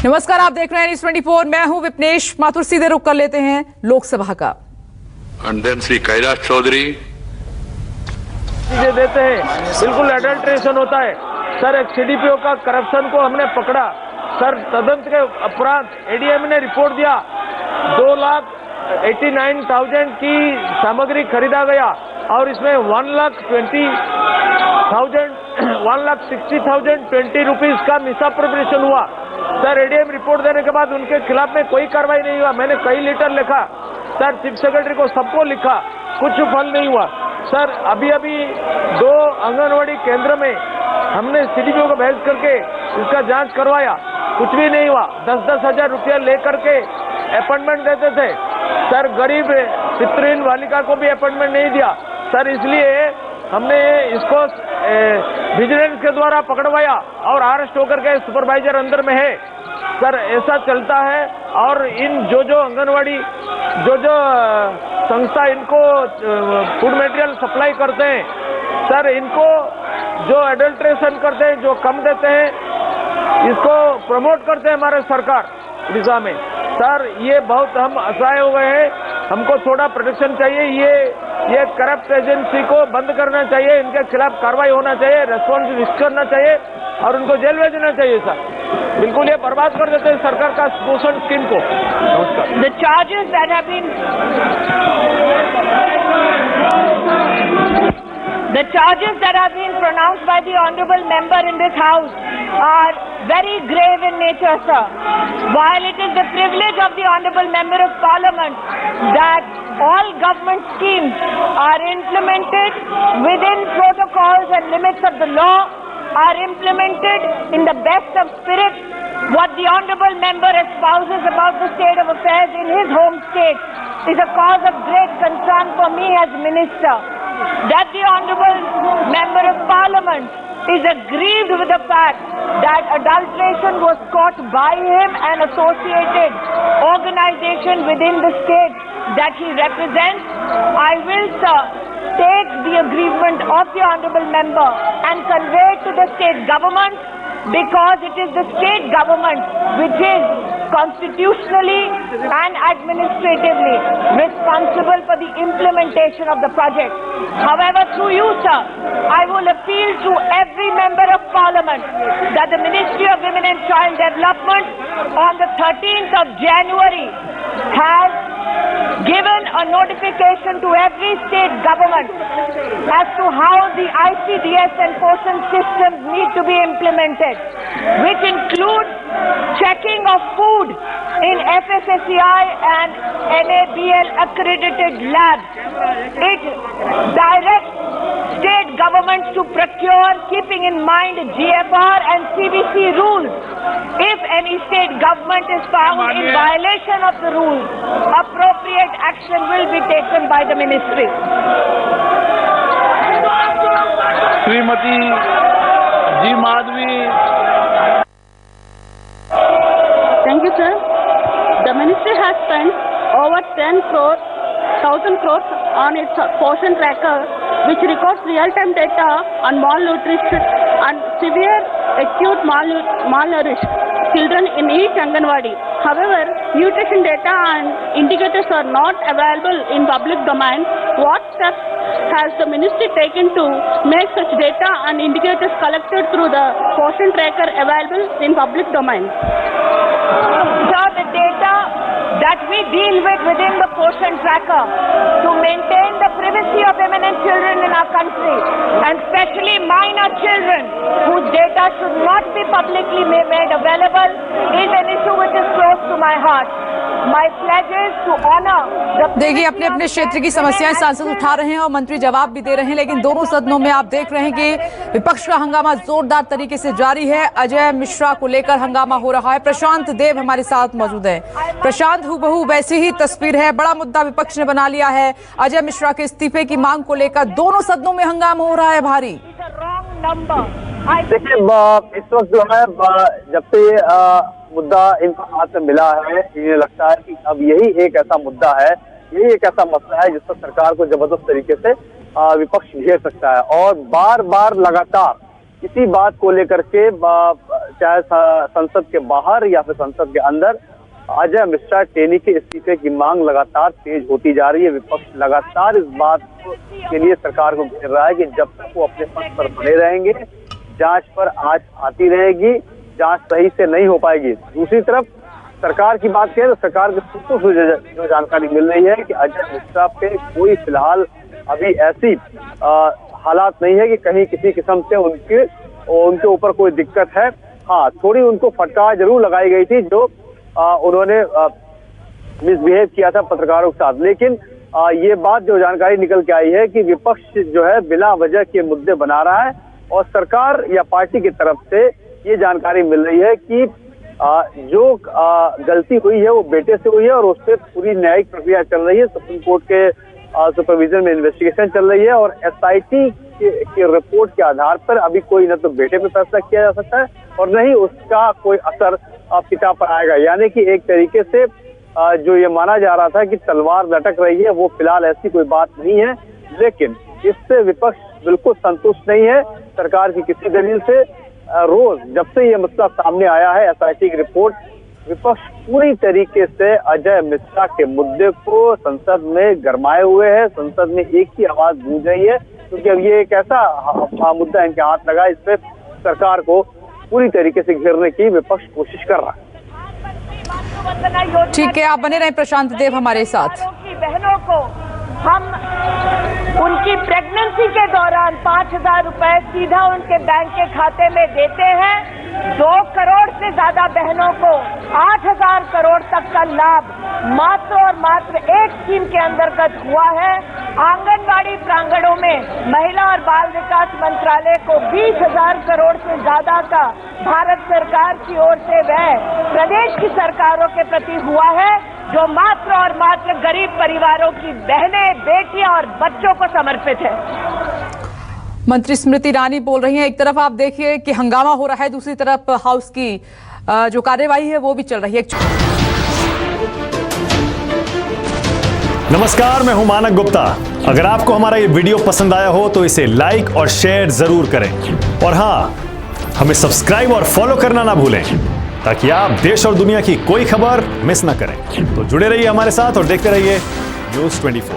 नमस्कार, आप देख रहे हैं न्यूज़ 24। मैं हूं विपनेश माथुर। सीधे रुक कर लेते हैं लोकसभा का। श्री कैलाश चौधरी देते हैं, बिल्कुल एडल्ट्रेशन होता है सर। एक सीडीपीओ का करप्शन को हमने पकड़ा सर। तदंत के उपरांत एडीएम ने रिपोर्ट दिया 2,89,000 की सामग्री खरीदा गया और इसमें 1,60,020 रुपीज का मिसअप्रोप्रिएशन हुआ सर। एडीएम रिपोर्ट देने के बाद उनके खिलाफ में कोई कार्रवाई नहीं हुआ। मैंने कई लेटर लिखा सर, चीफ सेक्रेटरी को, सबको लिखा, कुछ फल नहीं हुआ सर। अभी 2 आंगनवाड़ी केंद्र में हमने सीडीपीओ को भेज करके इसका जांच करवाया, कुछ भी नहीं हुआ। 10-10 हजार रुपया लेकर के अपॉइंटमेंट देते थे सर। गरीब पितृहीन बालिका को भी अपॉइंटमेंट नहीं दिया सर। इसलिए हमने इसको विजिलेंस के द्वारा पकड़वाया और अरेस्ट होकर के सुपरवाइजर अंदर में है सर। ऐसा चलता है। और इन जो आंगनवाड़ी जो संस्था इनको फूड मटेरियल सप्लाई करते हैं सर, इनको जो एडल्ट्रेशन करते हैं, जो कम देते हैं, इसको प्रमोट करते हैं हमारे सरकार उड़ीसा में सर। ये बहुत हम असहाय हो गए हैं, हमको थोड़ा प्रोटेक्शन चाहिए। ये करप्ट एजेंसी को बंद करना चाहिए, इनके खिलाफ कार्रवाई होना चाहिए, रेस्पॉन्स रिस्क करना चाहिए और उनको जेल भेजना चाहिए सर। बिल्कुल ये बर्बाद कर देते हैं सरकार का पोषण स्कीम को। नमस्कार। The charges that have been pronounced by the honorable member in this house are very grave in nature, sir. While it is the privilege of the honorable member of parliament that all government schemes are implemented within protocols and limits of the law, are implemented in the best of spirit, what the honorable member espouses about the state of affairs in his home state is a cause of great concern for me as minister. That the honorable member of parliament is aggrieved with the fact that adulteration was caught by him and associated organization within the state that he represents. I will, sir, take the aggrievement of the honorable member and convey it to the state government, because it is the state government which is constitutionally and administratively responsible for the implementation of the project. However, through you, sir, I will appeal to every member of parliament that the Ministry of Women and Child Development on the 13th of January has given a notification to every state government as to how the ICDS and portion systems need to be implemented, which includes checking of food in FSSAI and NABL accredited labs. It directs state governments to procure keeping in mind GFR and CBC rules. If any state government is found in violation of the rules, appropriate action will be taken by the ministry. Shrimati ji Madhavi. Thank you, sir. The ministry has spent over 10,000 crores on its portion tracker, which records real-time data on malnutrition and severe acute malnourished children in each Anganwadi. However, nutrition data and indicators are not available in public domain. What steps has the ministry taken to make such data and indicators collected through the portion tracker available in public domain? Sir, the data that we deal with within the portion tracker to maintain the privacy of women and children in our country, and especially minor children whose data should not be publicly made available, is an issue which is close to my heart. My pledge is to honor the... देखिए, अपने अपने क्षेत्र की समस्याएं सांसद उठा रहे हैं और मंत्री जवाब भी दे रहे हैं, लेकिन दोनों सदनों में आप देख रहे हैं कि विपक्ष का हंगामा जोरदार तरीके से जारी है। अजय मिश्रा को लेकर हंगामा हो रहा है। प्रशांत देव हमारे साथ मौजूद है। प्रशांत, हूबहू वैसी ही तस्वीर है। बड़ा मुद्दा विपक्ष ने बना लिया है। अजय मिश्रा के इस्तीफे की मांग को लेकर दोनों सदनों में हंगामा हो रहा है भारी। देखिए, इस वक्त जो है, जब से मुद्दा इनके हाथ में मिला है, इन्हें लगता है कि अब यही एक ऐसा मुद्दा है, यही एक ऐसा मसला है जिस पर सरकार को जबरदस्त तरीके से विपक्ष घेर सकता है। और बार बार लगातार इसी बात को लेकर के चाहे संसद के बाहर या फिर संसद के अंदर अजय मिश्रा टेनी के इस्तीफे की मांग लगातार तेज होती जा रही है। विपक्ष लगातार इस बात के लिए सरकार को घेर रहा है कि जब तक वो अपने पद पर बने रहेंगे जांच पर आंच आती रहेगी, जांच सही से नहीं हो पाएगी। दूसरी तरफ सरकार की बात करें तो सरकार के सूत्रों से जो जानकारी मिल रही है कि अजय मिश्रा पे कोई फिलहाल अभी ऐसी हालात नहीं है कि कहीं किसी किस्म से उनके ऊपर कोई दिक्कत है। हाँ, थोड़ी उनको फटकार जरूर लगाई गई थी जो उन्होंने मिसबिहेव किया था पत्रकारों के साथ, लेकिन ये बात जो जानकारी निकल के आई है कि विपक्ष जो है बिना वजह के मुद्दे बना रहा है और सरकार या पार्टी की तरफ से ये जानकारी मिल रही है कि जो गलती हुई है वो बेटे से हुई है और उस पर पूरी न्यायिक प्रक्रिया चल रही है। सुप्रीम कोर्ट के सुपरविजन में इन्वेस्टिगेशन चल रही है और एसआईटी की रिपोर्ट के आधार पर अभी कोई न तो बेटे पे फैसला किया जा सकता है और न ही उसका कोई असर पिता पर आएगा। यानी कि एक तरीके से जो ये माना जा रहा था कि तलवार लटक रही है वो फिलहाल ऐसी कोई बात नहीं है, लेकिन इससे विपक्ष बिल्कुल संतुष्ट नहीं है सरकार की किसी दलील से। रोज जब से ये मसला सामने आया है एसआईटी की रिपोर्ट, विपक्ष पूरी तरीके से अजय मिश्रा के मुद्दे को संसद में गरमाए हुए है। संसद में एक ही आवाज गूंज रही है क्योंकि अब ये एक ऐसा मुद्दा इनके हाथ लगा, इस पे सरकार को पूरी तरीके से घेरने की विपक्ष कोशिश कर रहा है। ठीक है, आप बने रहें प्रशांत देव हमारे साथ। बहनों को हम उनकी प्रेगनेंसी के दौरान 5,000 रुपए सीधा उनके बैंक के खाते में देते हैं। 2 करोड़ से ज्यादा बहनों को 8,000 करोड़ तक का लाभ मात्र और मात्र एक स्कीम के अंतर्गत हुआ है। आंगनबाड़ी प्रांगणों में महिला और बाल विकास मंत्रालय को 20,000 करोड़ से ज्यादा का भारत सरकार की ओर से वह प्रदेश की सरकारों के प्रति हुआ है, जो मात्र और मात्र गरीब परिवारों की बहनें, बेटियां और बच्चों को समर्पित है। मंत्री स्मृति ईरानी बोल रही हैं। एक तरफ आप देखिए कि हंगामा हो रहा है, दूसरी तरफ हाउस की जो कार्यवाही है वो भी चल रही है। नमस्कार, मैं हूं मानक गुप्ता। अगर आपको हमारा ये वीडियो पसंद आया हो तो इसे लाइक और शेयर जरूर करें और हाँ, हमें सब्सक्राइब और फॉलो करना ना भूलें ताकि आप देश और दुनिया की कोई खबर मिस ना करें। तो जुड़े रहिए हमारे साथ और देखते रहिए न्यूज़ 24।